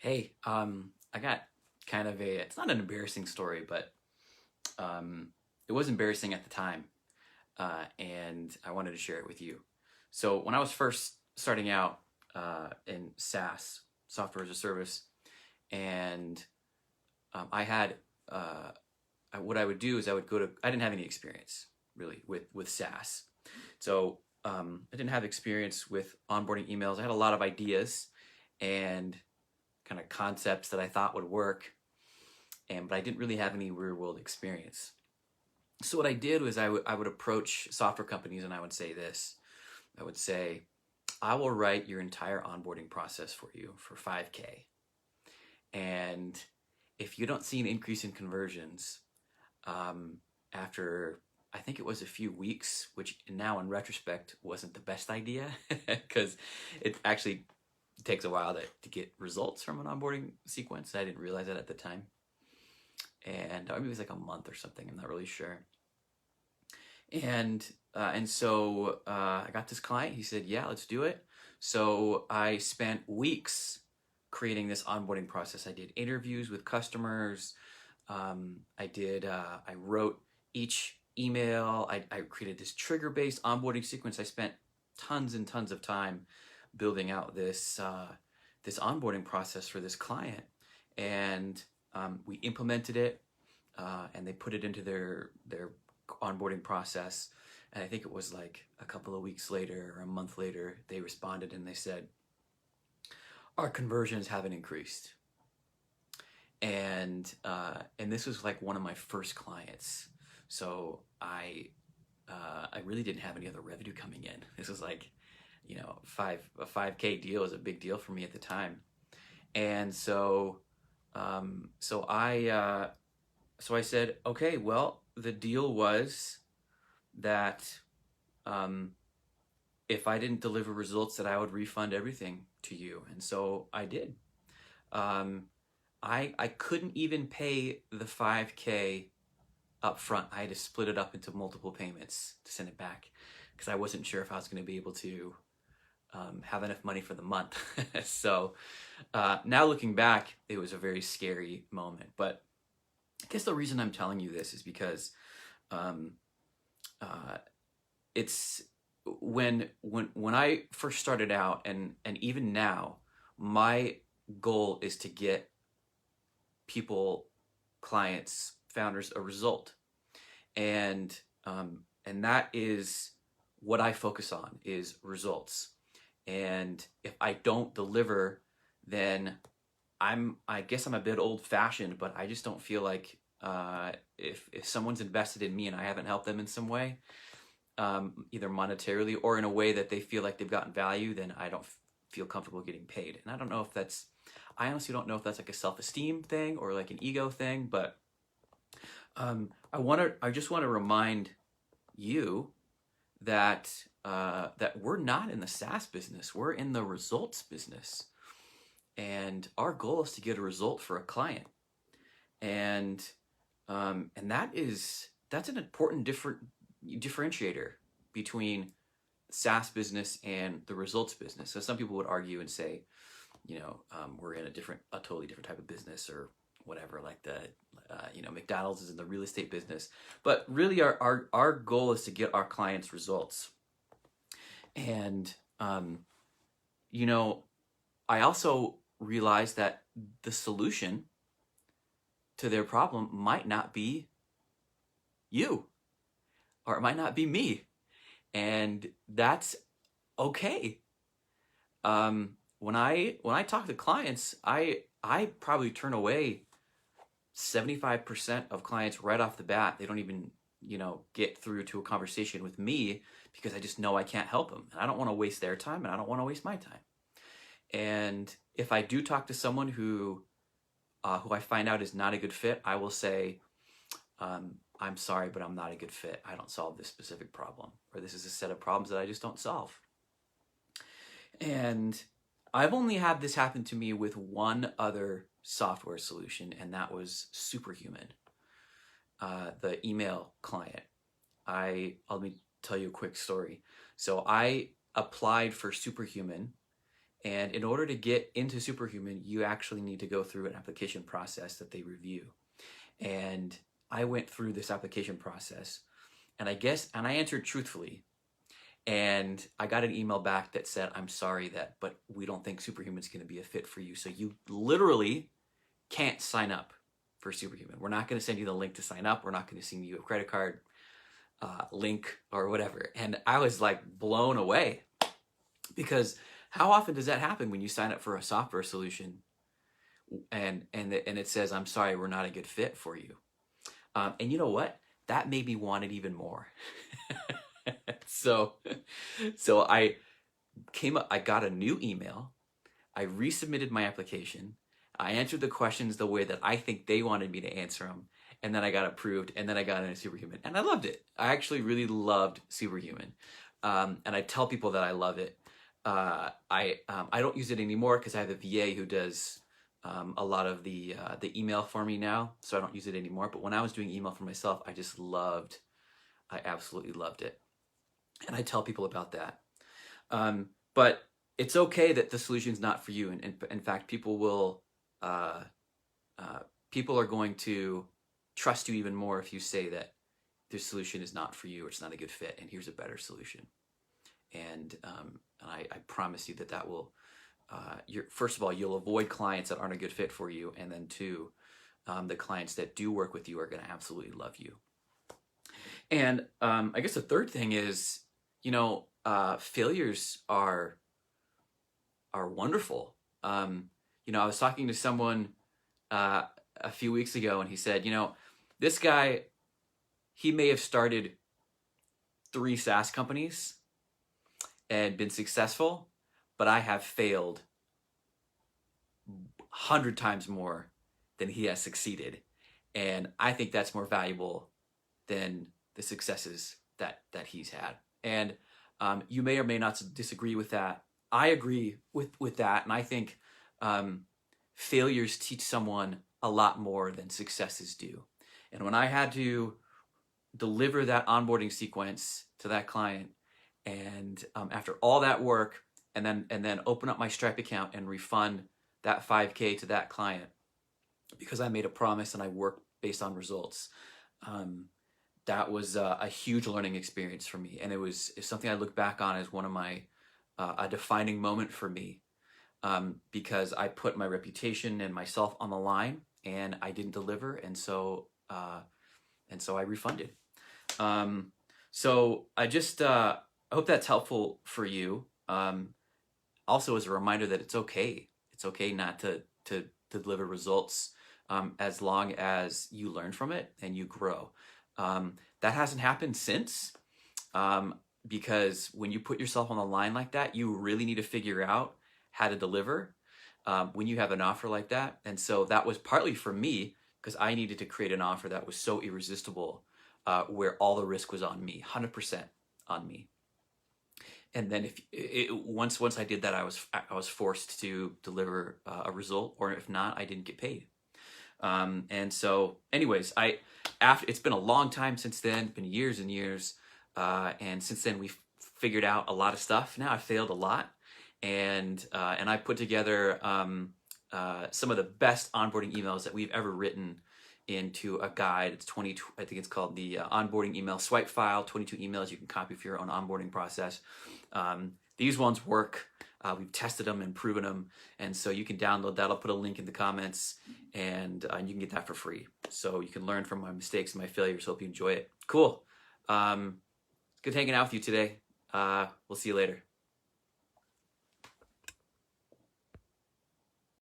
Hey, I got kind of it's not an embarrassing story, but it was embarrassing at the time, and I wanted to share it with you. So when I was first starting out in SaaS, software as a service, and I had what I would do is I didn't have any experience really with SaaS, so I didn't have experience with onboarding emails. I had a lot of ideas and kind of concepts that I thought would work, but I didn't really have any real world experience. So what I did was I would approach software companies and I would say this. I would say, I will write your entire onboarding process for you for 5K. And if you don't see an increase in conversions um, after, I think it was a few weeks, which now in retrospect wasn't the best idea because it actually takes a while to get results from an onboarding sequence. I didn't realize that at the time. And maybe it was like a month or something. I'm not really sure. And so I got this client. He said, "Yeah, let's do it." So I spent weeks creating this onboarding process. I did interviews with customers. I wrote each email. I created this trigger-based onboarding sequence. I spent tons and tons of time building out this onboarding process for this client, and we implemented it, and they put it into their onboarding process. And I think it was like a couple of weeks later or a month later, they responded and they said, "Our conversions haven't increased." And this was like one of my first clients, so I really didn't have any other revenue coming in. This was like, a 5K deal is a big deal for me at the time. And so I said, okay, well, the deal was that um, if I didn't deliver results, that I would refund everything to you. And so I did. Um, I couldn't even pay the 5K up front. I had to split it up into multiple payments to send it back because I wasn't sure if I was going to be able to have enough money for the month. So now looking back, it was a very scary moment. But I guess the reason I'm telling you this is because um, uh, it's when I first started out, and even now, my goal is to get people, clients, founders a result, and that is what I focus on is results. And if I don't deliver, then I guess I'm a bit old fashioned, but I just don't feel like if someone's invested in me and I haven't helped them in some way, either monetarily or in a way that they feel like they've gotten value, then I don't feel comfortable getting paid. And I honestly don't know if that's like a self-esteem thing or like an ego thing, but I just want to remind you that that we're not in the SaaS business. We're in the results business, and our goal is to get a result for a client. And that's an important differentiator between SaaS business and the results business. So some people would argue and say, we're in a totally different type of business or whatever, like McDonald's is in the real estate business. But really, our goal is to get our clients results. And, you know, I also realized that the solution to their problem might not be you, or it might not be me. And that's okay. When I talk to clients, I probably turn away 75% of clients right off the bat. They don't even, get through to a conversation with me because I just know I can't help them. And I don't want to waste their time and I don't want to waste my time. And if I do talk to someone who I find out is not a good fit, I will say, I'm sorry, but I'm not a good fit. I don't solve this specific problem, or this is a set of problems that I just don't solve. And I've only had this happen to me with one other software solution, and that was Superhuman, the email client. Let me tell you a quick story. So I applied for Superhuman, And in order to get into Superhuman, you actually need to go through an application process that they review. And I went through this application process, and I answered truthfully. And I got an email back that said, "I'm sorry but we don't think Superhuman's going to be a fit for you. So you literally can't sign up for Superhuman. We're not going to send you the link to sign up. We're not going to send you a credit card link or whatever." And I was like blown away, because how often does that happen when you sign up for a software solution and it says, "I'm sorry, we're not a good fit for you." And you know what? That made me want it even more. So I got a new email. I resubmitted my application. I answered the questions the way that I think they wanted me to answer them. And then I got approved, and then I got into Superhuman. And I loved it. I actually really loved Superhuman. And I tell people that I love it. I don't use it anymore because I have a VA who does a lot of the email for me now. So I don't use it anymore. But when I was doing email for myself, I absolutely loved it. And I tell people about that. But it's okay that the solution's not for you. And in fact, people are going to trust you even more if you say that this solution is not for you, or it's not a good fit, and here's a better solution. And I promise you that will, first of all, you'll avoid clients that aren't a good fit for you. And then two, the clients that do work with you are going to absolutely love you. And I guess the third thing is, failures are wonderful. I was talking to someone a few weeks ago, and he said, this guy, he may have started 3 SaaS companies and been successful, but I have failed 100 times more than he has succeeded. And I think that's more valuable than the successes that he's had. And you may or may not disagree with that. I agree with that. And I think failures teach someone a lot more than successes do. And when I had to deliver that onboarding sequence to that client, and after all that work, and then open up my Stripe account and refund that $5,000 to that client, because I made a promise and I worked based on results, that was a huge learning experience for me. And it's something I look back on as one of my a defining moment for me, because I put my reputation and myself on the line, and I didn't deliver, and so I refunded. So I just I hope that's helpful for you. Also, as a reminder that it's okay. It's okay not to deliver results, as long as you learn from it and you grow. That hasn't happened since, because when you put yourself on the line like that, you really need to figure out how to deliver when you have an offer like that. And so that was partly for me, because I needed to create an offer that was so irresistible, where all the risk was on me, 100% on me. And then once I did that, I was forced to deliver a result, or if not, I didn't get paid. And so, anyways, it's been a long time since then, been years and years, and since then we've figured out a lot of stuff. Now I failed a lot, and I put together some of the best onboarding emails that we've ever written into a guide. It's I think it's called the onboarding email swipe file. 22 emails you can copy for your own onboarding process. These ones work. We've tested them and proven them, and so you can download that. I'll put a link in the comments, and you can get that for free. So you can learn from my mistakes and my failures. Hope you enjoy it. Cool. Good hanging out with you today. We'll see you later.